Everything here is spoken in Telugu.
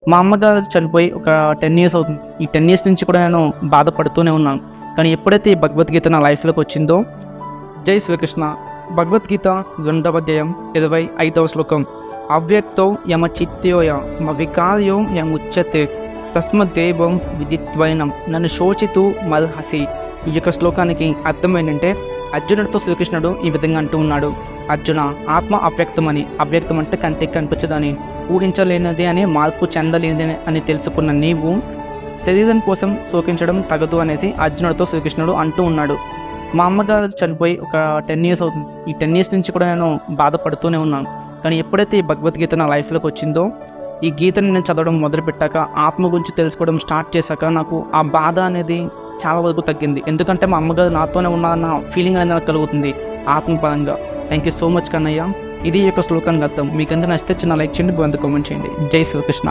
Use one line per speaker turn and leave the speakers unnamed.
మా అమ్మగారు చనిపోయి ఒక 10 ఇయర్స్ అవుతుంది. ఈ 10 ఇయర్స్ నుంచి కూడా నేను బాధపడుతూనే ఉన్నాను. కానీ ఎప్పుడైతే ఈ భగవద్గీత నా లైఫ్లోకి వచ్చిందో, జై శ్రీకృష్ణ, భగవద్గీత 2వ అధ్యాయం 25వ శ్లోకం, అవ్యక్తో యమచిత్యోయ వికార్యో యముచ్యతే తస్మద్దేవం విదిత్వైనం నన్ను శోచితూ మల్హసి. ఈ యొక్క శ్లోకానికి అర్థం ఏంటంటే, అర్జునుడితో శ్రీకృష్ణుడు ఈ విధంగా అంటూ ఉన్నాడు, అర్జున, ఆత్మ అవ్యక్తమని, అవ్యక్తం అంటే కంటికి కనిపించదని, ఊహించలేనిది అని, మార్పు చెందలేనిది అని తెలుసుకున్న నీవు శరీరం కోసం శోకించడం తగదు అనేసి అర్జునుడితో శ్రీకృష్ణుడు అంటూ ఉన్నాడు. మా అమ్మగారు చనిపోయి ఒక 10 ఇయర్స్ అవుతుంది. ఈ 10 ఇయర్స్ నుంచి కూడా నేను బాధపడుతూనే ఉన్నాను. కానీ ఎప్పుడైతే ఈ భగవద్గీత నా లైఫ్లోకి వచ్చిందో, ఈ గీతని నేను చదవడం మొదలుపెట్టాక, ఆత్మ గురించి తెలుసుకోవడం స్టార్ట్ చేశాక, నాకు ఆ బాధ అనేది చాలా వరకు తగ్గింది. ఎందుకంటే మా అమ్మగారు నాతోనే ఉన్నారన్న ఫీలింగ్ అనేది నాకు కలుగుతుంది ఆత్మపరంగా. Thank you so much Kannayya. ఇది ఈ యొక్క శ్లోకానికి అర్థం. మీకంటే నచ్చితే చిన్న లైక్ చేయండి, కామెంట్ చేయండి. జై శ్రీకృష్ణ.